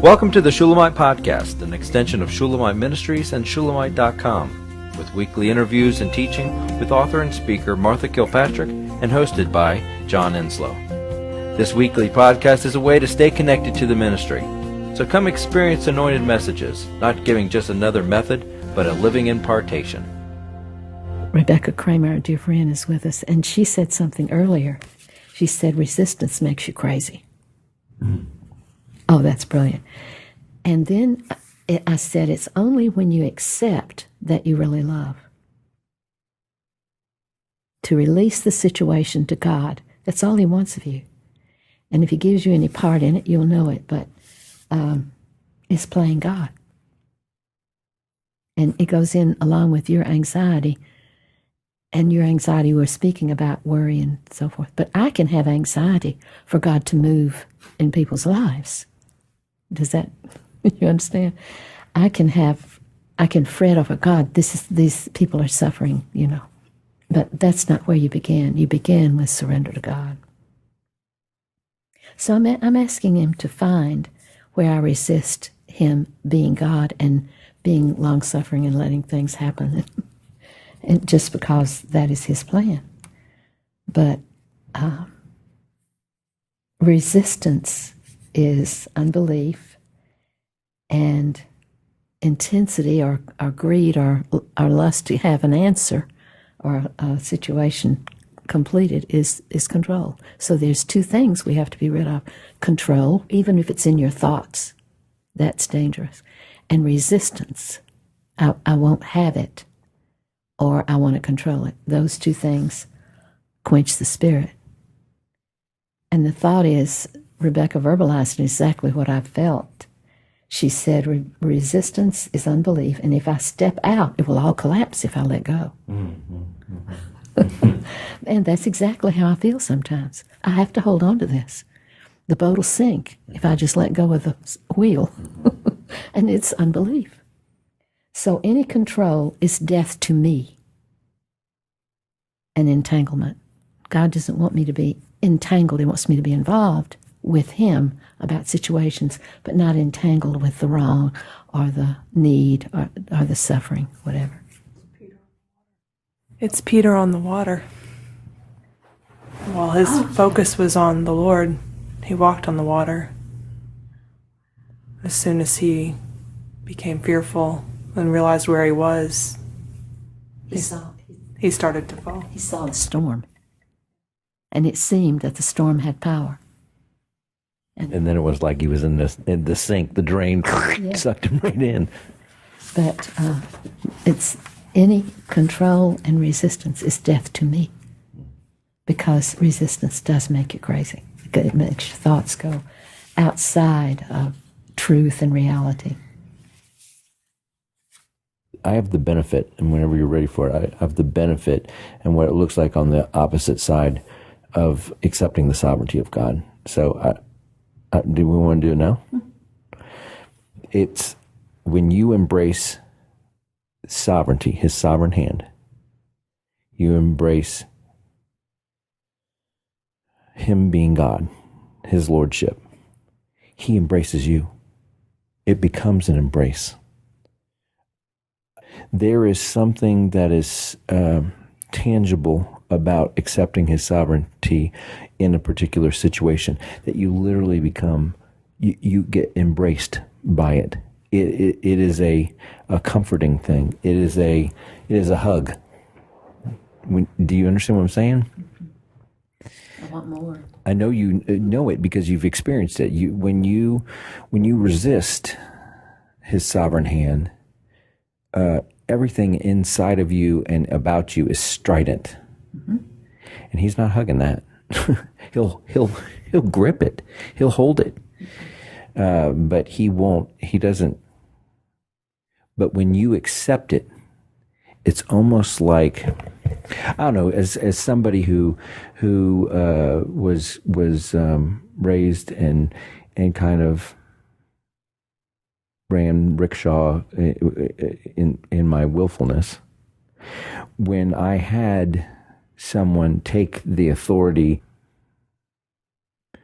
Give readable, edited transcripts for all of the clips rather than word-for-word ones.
Welcome to the Shulamite Podcast, an extension of Shulamite Ministries and Shulamite.com, with weekly interviews and teaching with author and speaker Martha Kilpatrick and hosted by John Enslow. This weekly podcast is a way to stay connected to the ministry. So come experience anointed messages, not giving just another method, but a living impartation. Rebecca Kramer, our dear friend, is with us, and she said something earlier. She said resistance makes you crazy. Oh, that's brilliant. And then I said, it's only when you accept that you really love. To release the situation to God. That's all He wants of you. And if He gives you any part in it, you'll know it, but it's playing God. And it goes in along with your anxiety. And your anxiety, we're speaking about worry and so forth. But I can have anxiety for God to move in people's lives. Does that, you understand? I can fret over God. These people are suffering, But that's not where you begin. You begin with surrender to God. So I'm asking Him to find where I resist Him being God and being long-suffering and letting things happen. And just because that is His plan. But resistance is unbelief, and intensity or greed or lust to have an answer or a situation completed is control. So there's two things we have to be rid of. Control, even if it's in your thoughts, that's dangerous. And resistance, I won't have it, or I want to control it. Those two things quench the spirit. And the thought is, Rebecca verbalized exactly what I felt. She said, resistance is unbelief, and if I step out, it will all collapse if I let go. And that's exactly how I feel sometimes. I have to hold on to this. The boat will sink if I just let go of the wheel. And it's unbelief. So any control is death to me. An entanglement. God doesn't want me to be entangled. He wants me to be involved with Him about situations, but not entangled with the wrong or the need or the suffering, whatever. It's Peter on the water. While his focus was on the Lord, he walked on the water. As soon as he became fearful and realized where he was, he started to fall. He saw the storm, and it seemed that the storm had power. And then it was like he was in the sink, the drain sucked him right in. But it's any control and resistance is death to me, because resistance does make you crazy. It makes your thoughts go outside of truth and reality. I have the benefit, and whenever you're ready for it, I have the benefit and what it looks like on the opposite side of accepting the sovereignty of God. So do we want to do it now? It's when you embrace sovereignty, His sovereign hand, you embrace Him being God, His lordship. He embraces you. It becomes an embrace. There is something that is tangible about accepting His sovereignty in a particular situation, that you literally become, you get embraced by it. It is a comforting thing. It is a hug. Do you understand what I'm saying? I want more. I know you know it because you've experienced it. When you resist His sovereign hand, everything inside of you and about you is strident. Mm-hmm. And He's not hugging that. He'll grip it. He'll hold it. But He won't. He doesn't. But when you accept it, it's almost like, I don't know, as somebody who was raised and kind of ran rickshaw in my willfulness. When I had someone take the authority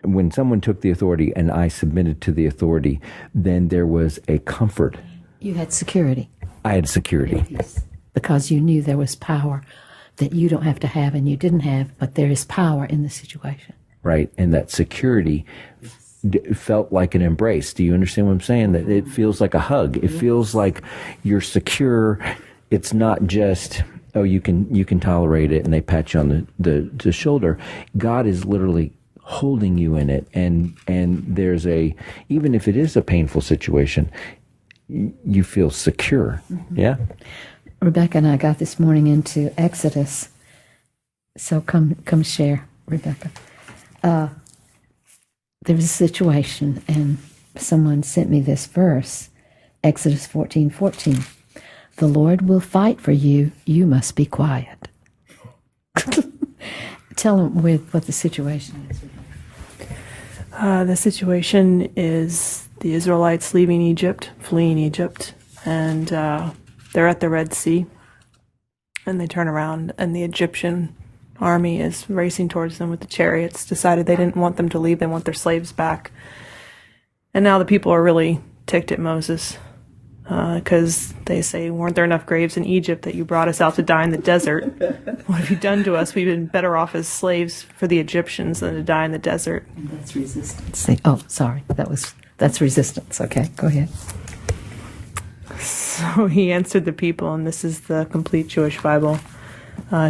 when someone took the authority and I submitted to the authority, then there was a comfort. You had security. I had security. Because you knew there was power that you don't have to have and you didn't have, but there is power in the situation. Right. And that security felt like an embrace. Do you understand what I'm saying? That it feels like a hug. It feels like you're secure. It's not just, oh, you can tolerate it and they pat you on the shoulder. God is literally holding you in it. And there's even if it is a painful situation, you feel secure. Mm-hmm. Yeah. Rebecca and I got this morning into Exodus. So come share, Rebecca. There was a situation, and someone sent me this verse, Exodus 14:14. The Lord will fight for you. You must be quiet. Tell them what the situation is. The situation is the Israelites leaving Egypt, fleeing Egypt, and they're at the Red Sea, and they turn around, and the Egyptian army is racing towards them with the chariots, decided they didn't want them to leave, they want their slaves back. And now the people are really ticked at Moses, because they say, weren't there enough graves in Egypt that you brought us out to die in the desert? What have you done to us? We've been better off as slaves for the Egyptians than to die in the desert. And that's resistance. Oh, sorry, that's resistance. Okay, go ahead. So he answered the people, and this is the complete Jewish Bible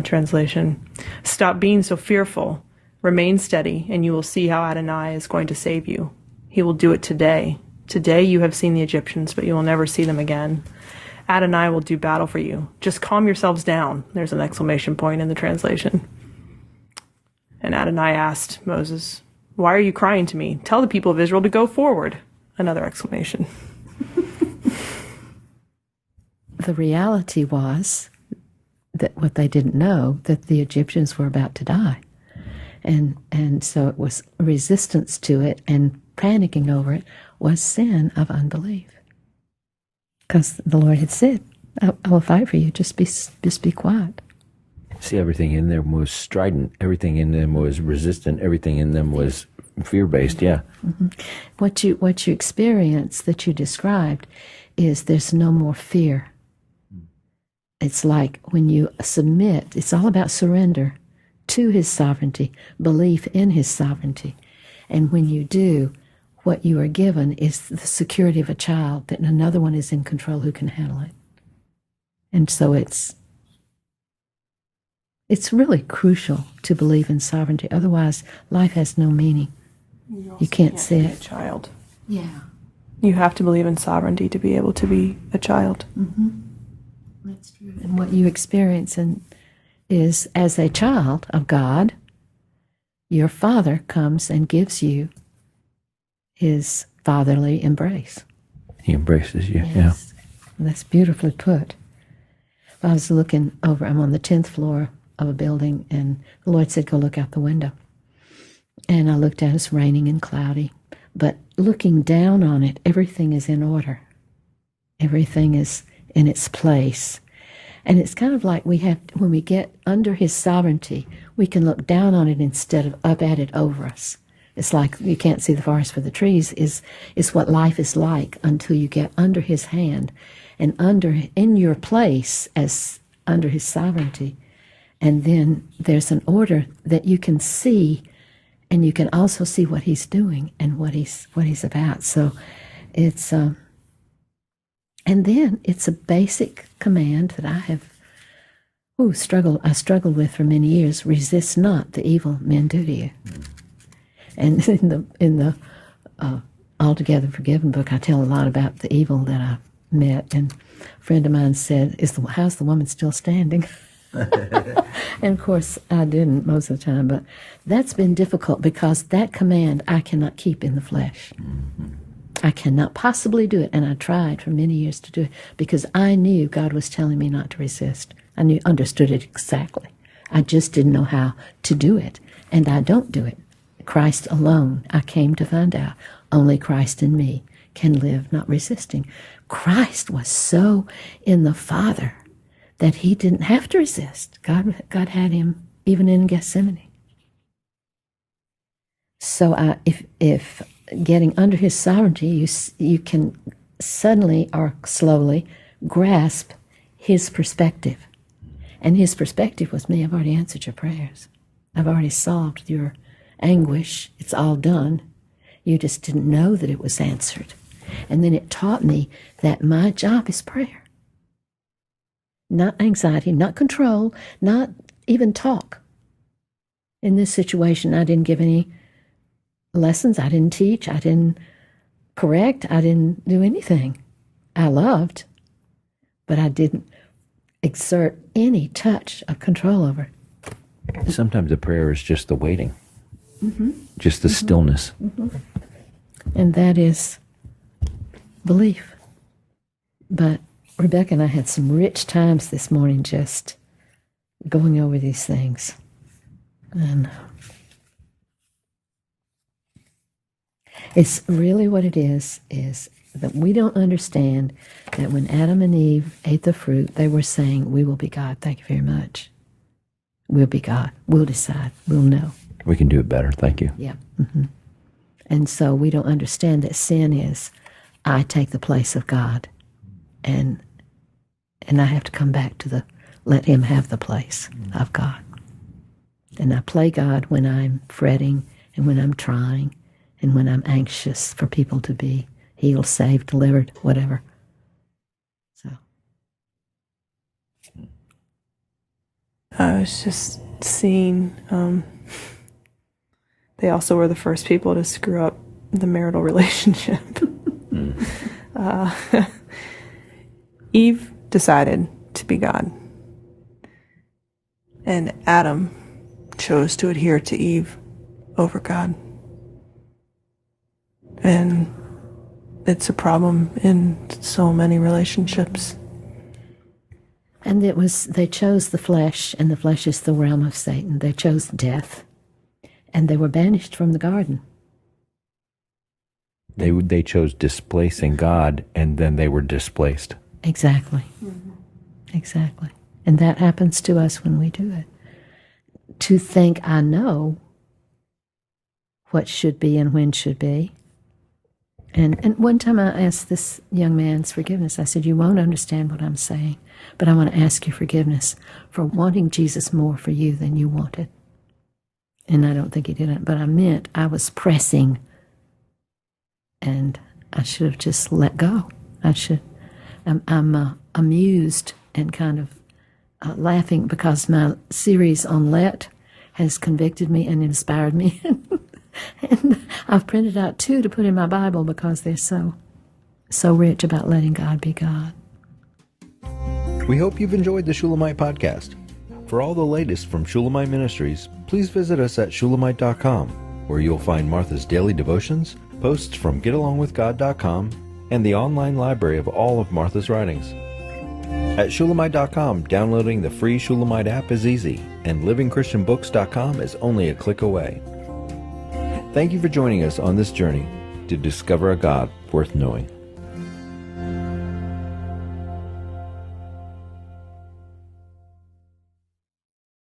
translation. Stop being so fearful. Remain steady, and you will see how Adonai is going to save you. He will do it today. Today you have seen the Egyptians, but you will never see them again. Adonai will do battle for you. Just calm yourselves down. There's an exclamation point in the translation. And Adonai asked Moses, why are you crying to me? Tell the people of Israel to go forward. Another exclamation. The reality was that what they didn't know, that the Egyptians were about to die. And so it was resistance to it, and panicking over it was sin of unbelief. Because the Lord had said, I will fight for you, just be quiet. See, everything in them was strident. Everything in them was resistant. Everything in them was fear-based, yeah. Mm-hmm. What you experience that you described is there's no more fear. It's like when you submit, it's all about surrender to His sovereignty, belief in His sovereignty. And when you do, what you are given is the security of a child, that another one is in control who can handle it. And so it's really crucial to believe in sovereignty. Otherwise, life has no meaning. You can't see it. A child. Yeah. You have to believe in sovereignty to be able to be a child. Mm-hmm. That's true. And what you experience is, as a child of God, your Father comes and gives you His fatherly embrace. He embraces you, yes. Yeah. And that's beautifully put. I was looking over, I'm on the 10th floor of a building, and the Lord said, go look out the window. And I looked out, it's raining and cloudy. But looking down on it, everything is in order. Everything is in its place. And it's kind of like when we get under His sovereignty, we can look down on it instead of up at it over us. It's like you can't see the forest for the trees, is what life is like until you get under His hand and in your place as under His sovereignty. And then there's an order that you can see, and you can also see what He's doing and what He's about. So it's and then it's a basic command that I have struggled with for many years. Resist not the evil men do to you. And in the Altogether Forgiven book, I tell a lot about the evil that I met. And a friend of mine said, how's the woman still standing? And of course, I didn't most of the time. But that's been difficult because that command I cannot keep in the flesh. Mm-hmm. I cannot possibly do it. And I tried for many years to do it because I knew God was telling me not to resist. I understood it exactly. I just didn't know how to do it. And I don't do it. Christ alone, I came to find out, only Christ in me can live not resisting. Christ was so in the Father that He didn't have to resist. God had Him even in Gethsemane. So if getting under his sovereignty, you can suddenly or slowly grasp his perspective. And his perspective was me. I've already answered your prayers. I've already solved your anguish. It's all done. You just didn't know that it was answered. And then it taught me that my job is prayer. Not anxiety, not control, not even talk. In this situation, I didn't give any lessons. I didn't teach. I didn't correct. I didn't do anything. I loved, but I didn't exert any touch of control over it. Sometimes the prayer is just the waiting, just the stillness. And that is belief. But Rebecca and I had some rich times this morning just going over these things. And it's really what it is that we don't understand that when Adam and Eve ate the fruit, they were saying, we will be God. Thank you very much. We'll be God. We'll decide. We'll know. We can do it better. Thank you. Yeah. And so we don't understand that sin is, I take the place of God, and I have to come back to let him have the place of God. And I play God when I'm fretting and when I'm trying and when I'm anxious for people to be healed, saved, delivered, whatever. So I was just seeing, they also were the first people to screw up the marital relationship. Eve decided to be God, and Adam chose to adhere to Eve over God. And it's a problem in so many relationships. And they chose the flesh, and the flesh is the realm of Satan. They chose death, and they were banished from the garden. They chose displacing God, and then they were displaced. Exactly. Exactly. And that happens to us when we do it. To think I know what should be and when should be. And one time I asked this young man's forgiveness. I said, you won't understand what I'm saying, but I want to ask you forgiveness for wanting Jesus more for you than you wanted. And I don't think he did it, but I meant I was pressing, and I should have just let go. I'm amused and kind of laughing because my series on Let has convicted me and inspired me. And I've printed out 2 to put in my Bible because they're so rich about letting God be God. We hope you've enjoyed the Shulamite podcast. For all the latest from Shulamite Ministries, please visit us at Shulamite.com, where you'll find Martha's daily devotions, posts from GetAlongWithGod.com, and the online library of all of Martha's writings. At Shulamite.com, downloading the free Shulamite app is easy, and LivingChristianBooks.com is only a click away. Thank you for joining us on this journey to discover a God worth knowing.